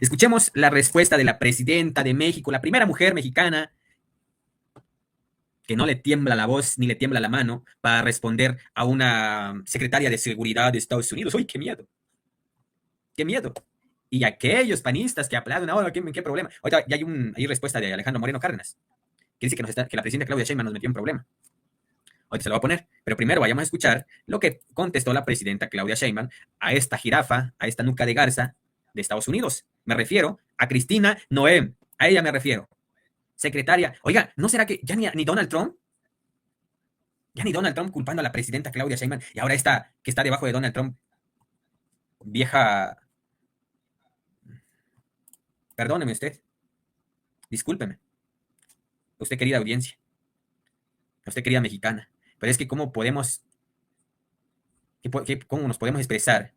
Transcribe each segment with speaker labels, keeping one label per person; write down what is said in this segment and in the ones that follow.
Speaker 1: Escuchemos la respuesta de la presidenta de México, la primera mujer mexicana que no le tiembla la voz ni le tiembla la mano para responder a una secretaria de seguridad de Estados Unidos. ¡Uy, qué miedo! ¡Qué miedo! Y aquellos panistas que aplauden ahora, ¿qué problema? Ahorita ya hay respuesta de Alejandro Moreno Cárdenas, que dice que la presidenta Claudia Sheinbaum nos metió en problema. Ahorita se lo voy a poner, pero primero vayamos a escuchar lo que contestó la presidenta Claudia Sheinbaum a esta jirafa, a esta nuca de garza de Estados Unidos. Me refiero a Cristina Noem, a ella me refiero. Secretaria, oiga, ¿no será que ya ni Donald Trump? Ya ni Donald Trump culpando a la presidenta Claudia Sheinbaum y ahora esta que está debajo de Donald Trump, vieja, perdóneme usted, discúlpeme, usted querida audiencia, usted querida mexicana, pero es que cómo nos podemos expresar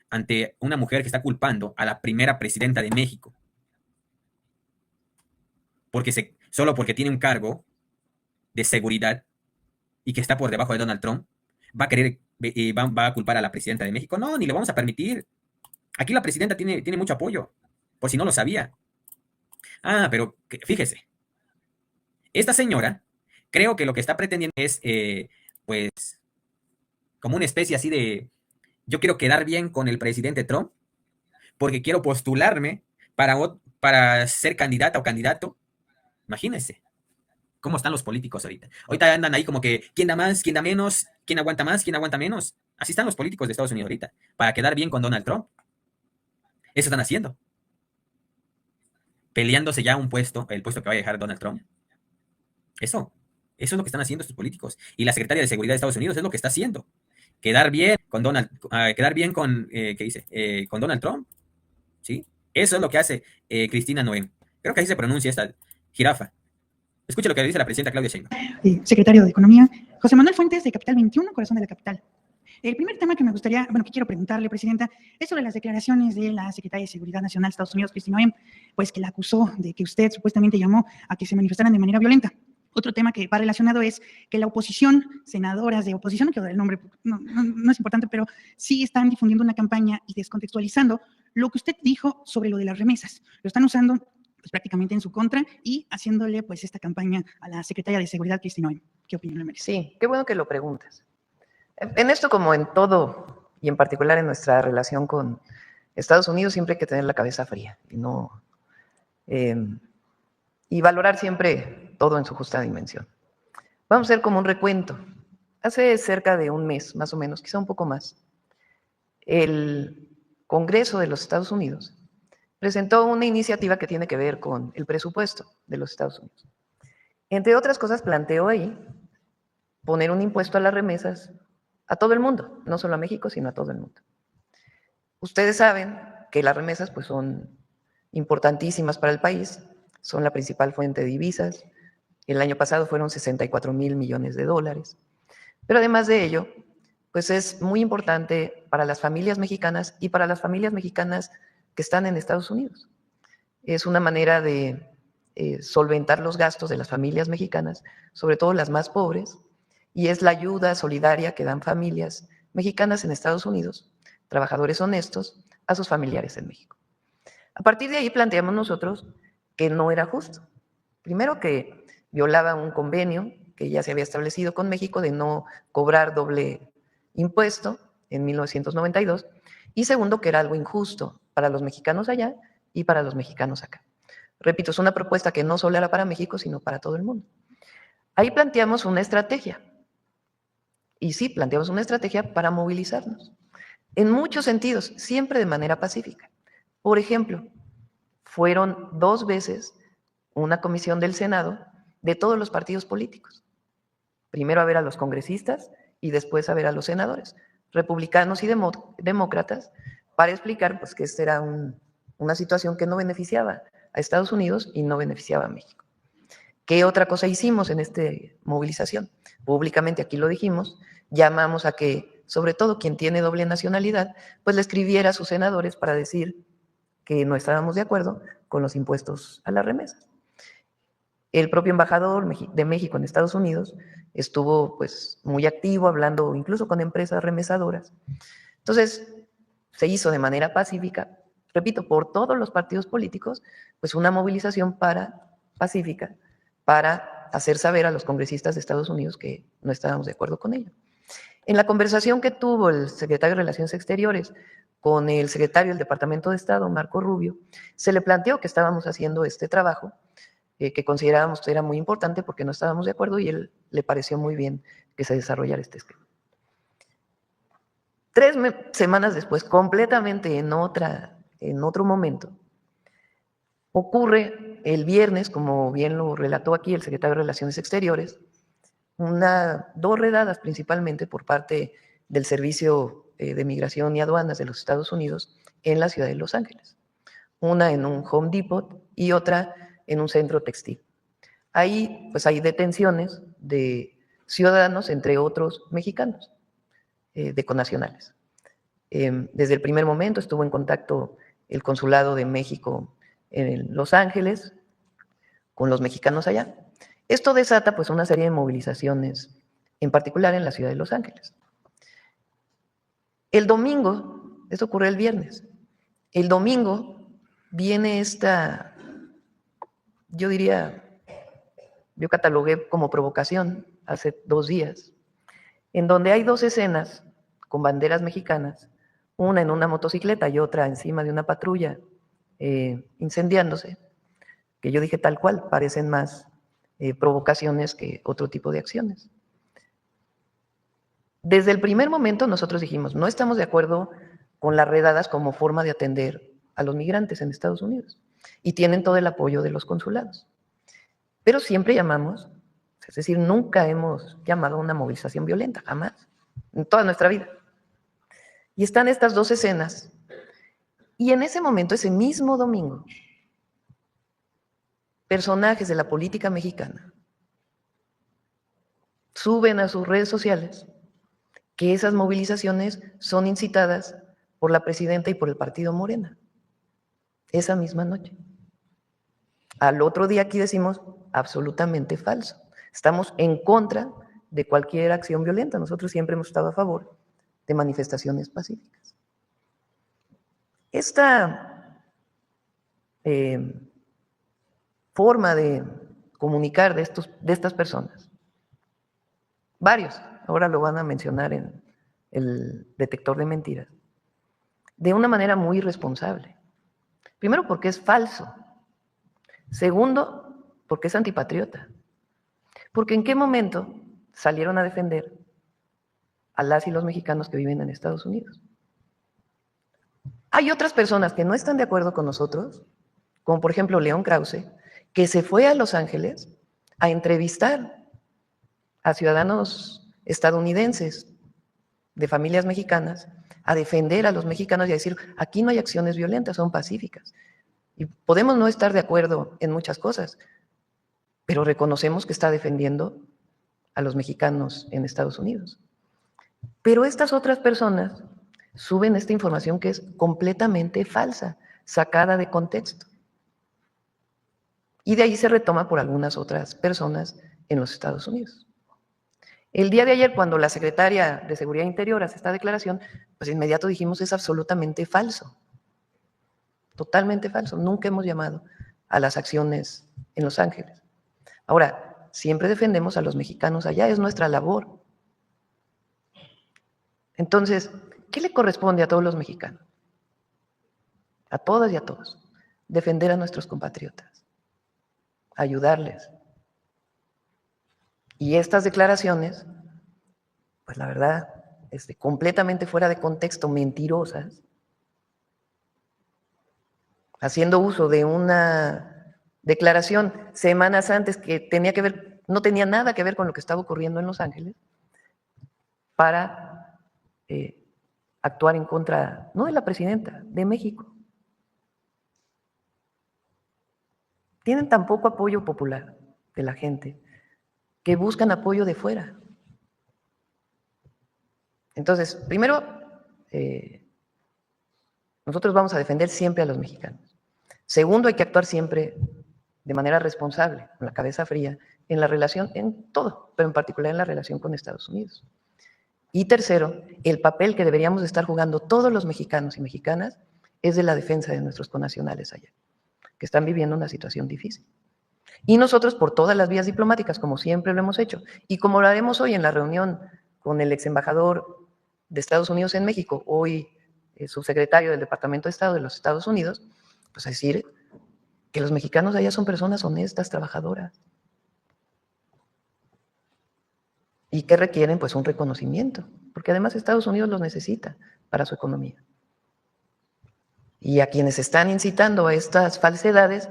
Speaker 1: ante una mujer que está culpando a la primera presidenta de México solo porque tiene un cargo de seguridad y que está por debajo de Donald Trump, va a culpar a la presidenta de México. No, ni lo vamos a permitir. Aquí la presidenta tiene mucho apoyo, por si no lo sabía. Pero fíjese, esta señora creo que lo que está pretendiendo es, pues, como una especie así de, yo quiero quedar bien con el presidente Trump, porque quiero postularme para ser candidata o candidato. Imagínense cómo están los políticos ahorita. Ahorita andan ahí como que, ¿quién da más, quién da menos, quién aguanta más, quién aguanta menos? Así están los políticos de Estados Unidos ahorita, para quedar bien con Donald Trump. Eso están haciendo. Peleándose ya el puesto que va a dejar Donald Trump. Eso es lo que están haciendo estos políticos. Y la secretaria de Seguridad de Estados Unidos es lo que está haciendo. Quedar bien con ¿qué dice? Con Donald Trump. ¿Sí? Eso es lo que hace Cristina Noem. Creo que así se pronuncia esta jirafa. Escuche lo que dice la presidenta Claudia Sheinbaum.
Speaker 2: Secretario de Economía, José Manuel Fuentes, de Capital 21, Corazón de la Capital. El primer tema que que quiero preguntarle, Presidenta, es sobre las declaraciones de la Secretaria de Seguridad Nacional de Estados Unidos, Cristina Noem, pues que la acusó de que usted supuestamente llamó a que se manifestaran de manera violenta. Otro tema que va relacionado es que la oposición, senadoras de oposición, no quiero dar el nombre, no es importante, pero sí están difundiendo una campaña y descontextualizando lo que usted dijo sobre lo de las remesas. Lo están usando pues, prácticamente en su contra y haciéndole pues esta campaña a la Secretaria de Seguridad, Cristina Noem. ¿Qué opinión le merece?
Speaker 3: Sí, qué bueno que lo preguntas. En esto, como en todo, y en particular en nuestra relación con Estados Unidos, siempre hay que tener la cabeza fría y valorar siempre todo en su justa dimensión. Vamos a hacer como un recuento. Hace cerca de un mes, más o menos, quizá un poco más, el Congreso de los Estados Unidos presentó una iniciativa que tiene que ver con el presupuesto de los Estados Unidos. Entre otras cosas, planteó ahí poner un impuesto a las remesas a todo el mundo, no solo a México, sino a todo el mundo. Ustedes saben que las remesas pues, son importantísimas para el país, son la principal fuente de divisas. El año pasado fueron 64,000 millones de dólares. Pero además de ello, pues es muy importante para las familias mexicanas y para las familias mexicanas que están en Estados Unidos. Es una manera de solventar los gastos de las familias mexicanas, sobre todo las más pobres, y es la ayuda solidaria que dan familias mexicanas en Estados Unidos, trabajadores honestos, a sus familiares en México. A partir de ahí planteamos nosotros que no era justo. Primero, que violaba un convenio que ya se había establecido con México de no cobrar doble impuesto en 1992, y segundo, que era algo injusto para los mexicanos allá y para los mexicanos acá. Repito, es una propuesta que no solo era para México, sino para todo el mundo. Ahí planteamos una estrategia. Y sí, planteamos una estrategia para movilizarnos. En muchos sentidos, siempre de manera pacífica. Por ejemplo, fueron 2 veces una comisión del Senado de todos los partidos políticos. Primero a ver a los congresistas y después a ver a los senadores, republicanos y demócratas, para explicar pues, que esta era una situación que no beneficiaba a Estados Unidos y no beneficiaba a México. ¿Qué otra cosa hicimos en esta movilización? Públicamente, aquí lo dijimos, llamamos a que, sobre todo quien tiene doble nacionalidad, pues le escribiera a sus senadores para decir que no estábamos de acuerdo con los impuestos a las remesas. El propio embajador de México en Estados Unidos estuvo pues, muy activo, hablando incluso con empresas remesadoras. Entonces, se hizo de manera pacífica, repito, por todos los partidos políticos, pues una movilización pacífica para hacer saber a los congresistas de Estados Unidos que no estábamos de acuerdo con ello. En la conversación que tuvo el secretario de Relaciones Exteriores con el secretario del Departamento de Estado, Marco Rubio, se le planteó que estábamos haciendo este trabajo, que considerábamos que era muy importante porque no estábamos de acuerdo y él le pareció muy bien que se desarrollara este esquema. 3 semanas después, completamente en otro momento, ocurre el viernes, como bien lo relató aquí el secretario de Relaciones Exteriores, dos redadas principalmente por parte del Servicio de Migración y Aduanas de los Estados Unidos en la ciudad de Los Ángeles. Una en un Home Depot y otra en un centro textil. Ahí pues hay detenciones de ciudadanos, entre otros mexicanos, de connacionales. Desde el primer momento estuvo en contacto el Consulado de México en Los Ángeles con los mexicanos allá. Esto desata pues una serie de movilizaciones, en particular en la ciudad de Los Ángeles. El domingo, esto ocurre el viernes, el domingo viene esta, yo catalogué como provocación hace 2 días, en donde hay 2 escenas con banderas mexicanas, una en una motocicleta y otra encima de una patrulla incendiándose, que yo dije tal cual, parecen más provocaciones que otro tipo de acciones. Desde el primer momento nosotros dijimos, no estamos de acuerdo con las redadas como forma de atender a los migrantes en Estados Unidos y tienen todo el apoyo de los consulados. Pero siempre llamamos, es decir, nunca hemos llamado a una movilización violenta, jamás, en toda nuestra vida. Y están estas 2 escenas. Y en ese momento, ese mismo domingo, personajes de la política mexicana suben a sus redes sociales que esas movilizaciones son incitadas por la presidenta y por el partido Morena. Esa misma noche. Al otro día aquí decimos absolutamente falso. Estamos en contra de cualquier acción violenta. Nosotros siempre hemos estado a favor de manifestaciones pacíficas. Esta forma de comunicar de estas personas, varios, ahora lo van a mencionar en el detector de mentiras, de una manera muy irresponsable. Primero, porque es falso. Segundo, porque es antipatriota. Porque ¿en qué momento salieron a defender a las y los mexicanos que viven en Estados Unidos? Hay otras personas que no están de acuerdo con nosotros, como por ejemplo León Krause, que se fue a Los Ángeles a entrevistar a ciudadanos estadounidenses de familias mexicanas, a defender a los mexicanos y a decir, aquí no hay acciones violentas, son pacíficas. Y podemos no estar de acuerdo en muchas cosas, pero reconocemos que está defendiendo a los mexicanos en Estados Unidos. Pero estas otras personas suben esta información que es completamente falsa, sacada de contexto. Y de ahí se retoma por algunas otras personas en los Estados Unidos. El día de ayer, cuando la secretaria de Seguridad Interior hace esta declaración, pues de inmediato dijimos es absolutamente falso. Totalmente falso. Nunca hemos llamado a las acciones en Los Ángeles. Ahora, siempre defendemos a los mexicanos allá, es nuestra labor. Entonces, ¿qué le corresponde a todos los mexicanos? A todas y a todos. Defender a nuestros compatriotas. Ayudarles. Y estas declaraciones, pues la verdad, completamente fuera de contexto, mentirosas, haciendo uso de una declaración semanas antes que no tenía nada que ver con lo que estaba ocurriendo en Los Ángeles, para actuar en contra, no de la presidenta, de México. Tienen tan poco apoyo popular de la gente que buscan apoyo de fuera. Entonces, primero, nosotros vamos a defender siempre a los mexicanos. Segundo, hay que actuar siempre de manera responsable, con la cabeza fría, en la relación, en todo, pero en particular en la relación con Estados Unidos. Y tercero, el papel que deberíamos estar jugando todos los mexicanos y mexicanas es de la defensa de nuestros connacionales allá, que están viviendo una situación difícil. Y nosotros, por todas las vías diplomáticas, como siempre lo hemos hecho, y como lo haremos hoy en la reunión con el ex embajador de Estados Unidos en México, hoy subsecretario del Departamento de Estado de los Estados Unidos, pues decir que los mexicanos allá son personas honestas, trabajadoras, y que requieren pues un reconocimiento, porque además Estados Unidos los necesita para su economía. Y a quienes están incitando a estas falsedades,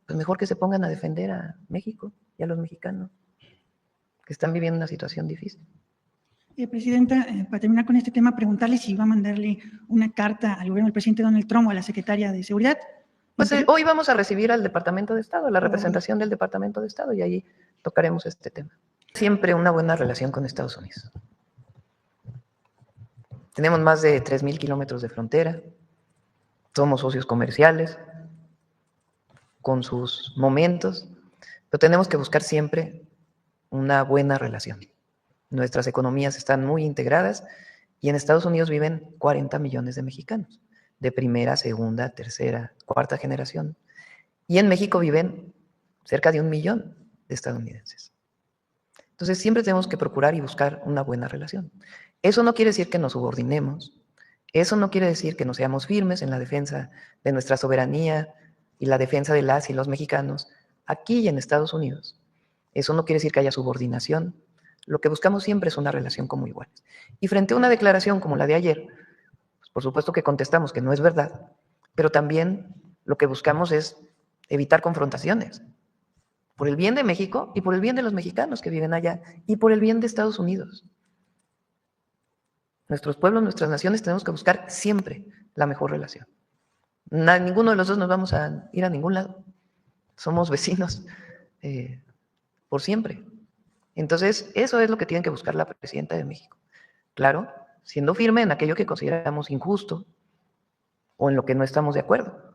Speaker 3: pues mejor que se pongan a defender a México y a los mexicanos, que están viviendo una situación difícil.
Speaker 2: Presidenta, para terminar con este tema, preguntarle si va a mandarle una carta al gobierno del presidente Donald Trump o a la secretaria de Seguridad.
Speaker 3: Pues hoy vamos a recibir al Departamento de Estado, la representación del Departamento de Estado, y ahí tocaremos este tema. Siempre una buena relación con Estados Unidos. Tenemos más de 3,000 kilómetros de frontera, somos socios comerciales, con sus momentos, pero tenemos que buscar siempre una buena relación. Nuestras economías están muy integradas y en Estados Unidos viven 40 millones de mexicanos, de primera, segunda, tercera, cuarta generación. Y en México viven cerca de 1 millón de estadounidenses. Entonces siempre tenemos que procurar y buscar una buena relación. Eso no quiere decir que nos subordinemos, eso no quiere decir que no seamos firmes en la defensa de nuestra soberanía y la defensa de las y los mexicanos aquí y en Estados Unidos. Eso no quiere decir que haya subordinación. Lo que buscamos siempre es una relación como iguales. Y frente a una declaración como la de ayer, pues por supuesto que contestamos que no es verdad, pero también lo que buscamos es evitar confrontaciones, por el bien de México y por el bien de los mexicanos que viven allá y por el bien de Estados Unidos. Nuestros pueblos, nuestras naciones tenemos que buscar siempre la mejor relación. Ninguno de los dos nos vamos a ir a ningún lado. Somos vecinos por siempre. Entonces, eso es lo que tiene que buscar la presidenta de México. Claro, siendo firme en aquello que consideramos injusto o en lo que no estamos de acuerdo.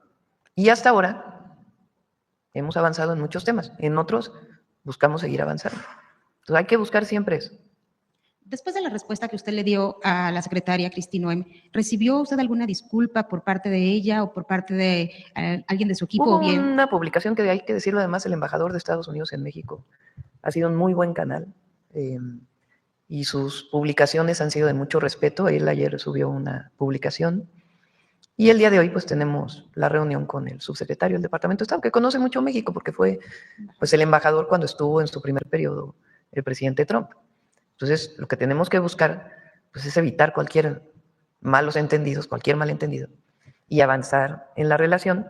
Speaker 3: Y hasta ahora hemos avanzado en muchos temas. En otros buscamos seguir avanzando. Entonces, hay que buscar siempre eso.
Speaker 4: Después de la respuesta que usted le dio a la secretaria Kristi Noem, ¿recibió usted alguna disculpa por parte de ella o por parte de alguien de su equipo?
Speaker 3: Hubo
Speaker 4: o bien
Speaker 3: una publicación que hay que decirlo, además, el embajador de Estados Unidos en México ha sido un muy buen canal y sus publicaciones han sido de mucho respeto. Él ayer subió una publicación y el día de hoy pues tenemos la reunión con el subsecretario del Departamento de Estado, que conoce mucho México porque fue pues el embajador cuando estuvo en su primer periodo el presidente Trump. Entonces, lo que tenemos que buscar pues, es evitar cualquier malos entendidos, cualquier malentendido, y avanzar en la relación,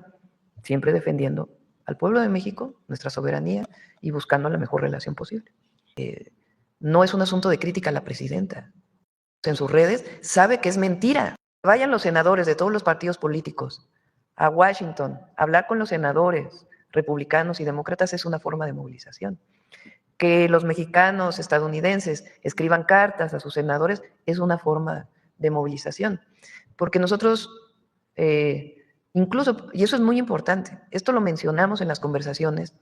Speaker 3: siempre defendiendo al pueblo de México, nuestra soberanía, y buscando la mejor relación posible. No es un asunto de crítica a la presidenta. En sus redes sabe que es mentira. Vayan los senadores de todos los partidos políticos a Washington, hablar con los senadores republicanos y demócratas es una forma de movilización. Que los mexicanos estadounidenses escriban cartas a sus senadores es una forma de movilización. Porque nosotros, incluso, y eso es muy importante, esto lo mencionamos en las conversaciones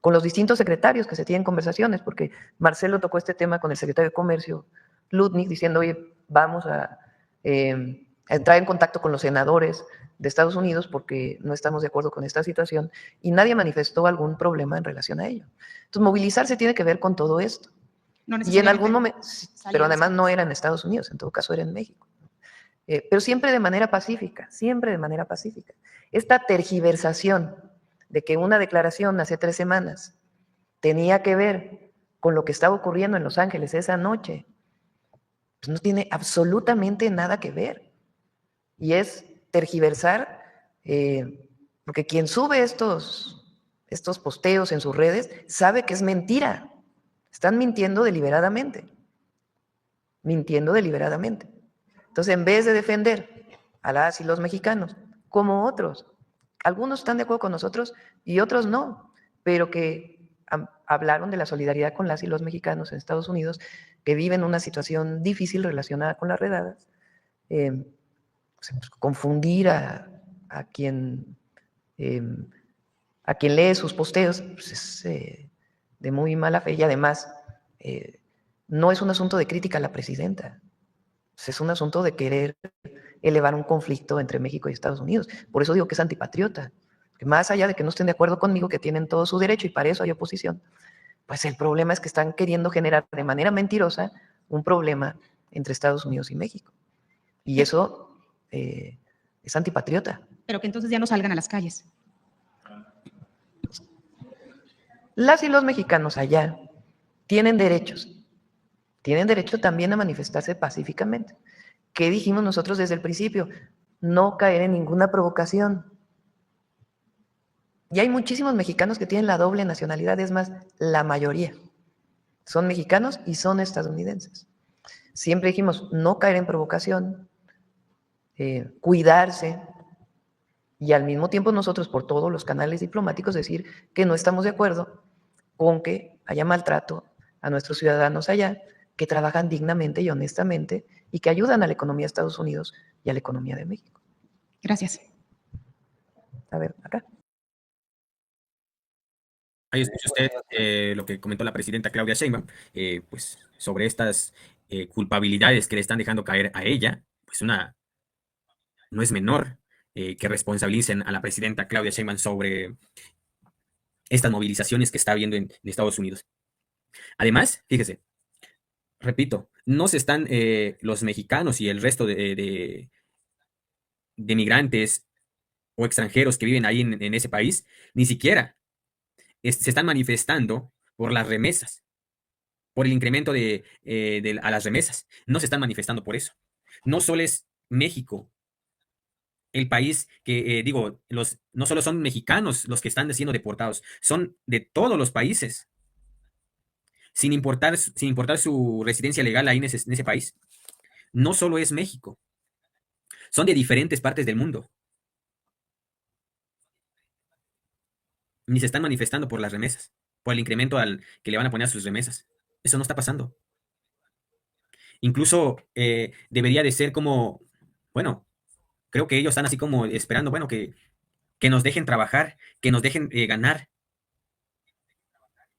Speaker 3: con los distintos secretarios que se tienen conversaciones, porque Marcelo tocó este tema con el secretario de Comercio, Lutnick, diciendo, oye, vamos a entrar en contacto con los senadores de Estados Unidos porque no estamos de acuerdo con esta situación y nadie manifestó algún problema en relación a ello. Entonces, movilizarse tiene que ver con todo esto.
Speaker 4: no
Speaker 3: Y en algún
Speaker 4: necesariamente
Speaker 3: momento, pero además no era en Estados Unidos, en todo caso era en México. Pero siempre de manera pacífica, siempre de manera pacífica. Esta tergiversación de que una declaración hace 3 semanas tenía que ver con lo que estaba ocurriendo en Los Ángeles esa noche, pues no tiene absolutamente nada que ver. Y es tergiversar, porque quien sube estos posteos en sus redes sabe que es mentira. Están mintiendo deliberadamente. Mintiendo deliberadamente. Entonces, en vez de defender a las y los mexicanos, como otros, algunos están de acuerdo con nosotros y otros no, pero que hablaron de la solidaridad con las y los mexicanos en Estados Unidos que viven una situación difícil relacionada con las redadas, confundir a quien lee sus posteos pues es de muy mala fe y además no es un asunto de crítica a la presidenta, es un asunto de querer elevar un conflicto entre México y Estados Unidos. Por eso digo que es antipatriota. Que más allá de que no estén de acuerdo conmigo, que tienen todo su derecho y para eso hay oposición, pues el problema es que están queriendo generar de manera mentirosa un problema entre Estados Unidos y México. Y eso es antipatriota.
Speaker 4: Pero que entonces ya no salgan a las calles.
Speaker 3: Las y los mexicanos allá tienen derechos. Tienen derecho también a manifestarse pacíficamente. ¿Qué dijimos nosotros desde el principio? No caer en ninguna provocación. Y hay muchísimos mexicanos que tienen la doble nacionalidad, es más, la mayoría. Son mexicanos y son estadounidenses. Siempre dijimos no caer en provocación, cuidarse, y al mismo tiempo nosotros por todos los canales diplomáticos decir que no estamos de acuerdo con que haya maltrato a nuestros ciudadanos allá, que trabajan dignamente y honestamente y que ayudan a la economía de Estados Unidos y a la economía de México.
Speaker 4: Gracias.
Speaker 3: A ver, acá.
Speaker 1: Ahí escucha usted lo que comentó la presidenta Claudia Sheinbaum, pues sobre estas culpabilidades que le están dejando caer a ella, pues no es menor que responsabilicen a la presidenta Claudia Sheinbaum sobre estas movilizaciones que está habiendo en Estados Unidos. Además, fíjese, repito, no se están los mexicanos y el resto de migrantes o extranjeros que viven ahí en ese país, ni siquiera se están manifestando por las remesas, por el incremento a las remesas. No se están manifestando por eso. No solo es México el país que, no solo son mexicanos los que están siendo deportados, son de todos los países, sin importar su residencia legal ahí en ese país. No solo es México, son de diferentes partes del mundo. Ni se están manifestando por las remesas, por el incremento que le van a poner a sus remesas. Eso no está pasando. Incluso debería de ser como, bueno, creo que ellos están así como esperando, bueno, que nos dejen trabajar, que nos dejen ganar.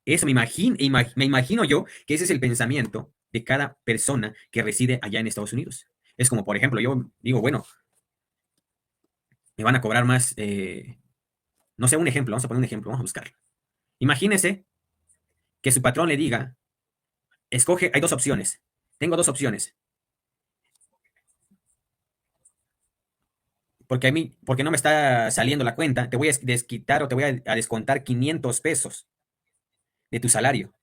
Speaker 1: Eso me imagino yo que ese es el pensamiento de cada persona que reside allá en Estados Unidos. Es como, por ejemplo, yo digo, bueno, me van a cobrar más, no sé, un ejemplo, vamos a poner un ejemplo, vamos a buscarlo. Imagínese que su patrón le diga, escoge, hay dos opciones, tengo dos opciones. Porque no me está saliendo la cuenta, te voy a desquitar o te voy a descontar 500 pesos de tu salario.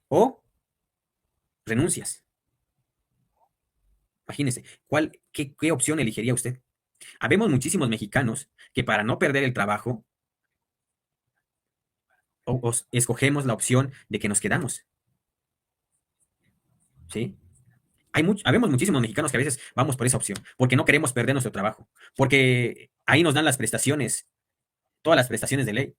Speaker 1: O renuncias. Imagínese, qué opción elegiría usted? Habemos muchísimos mexicanos que para no perder el trabajo, escogemos la opción de que nos quedamos. ¿Sí? Habemos muchísimos mexicanos que a veces vamos por esa opción, porque no queremos perder nuestro trabajo, porque ahí nos dan las prestaciones, todas las prestaciones de ley.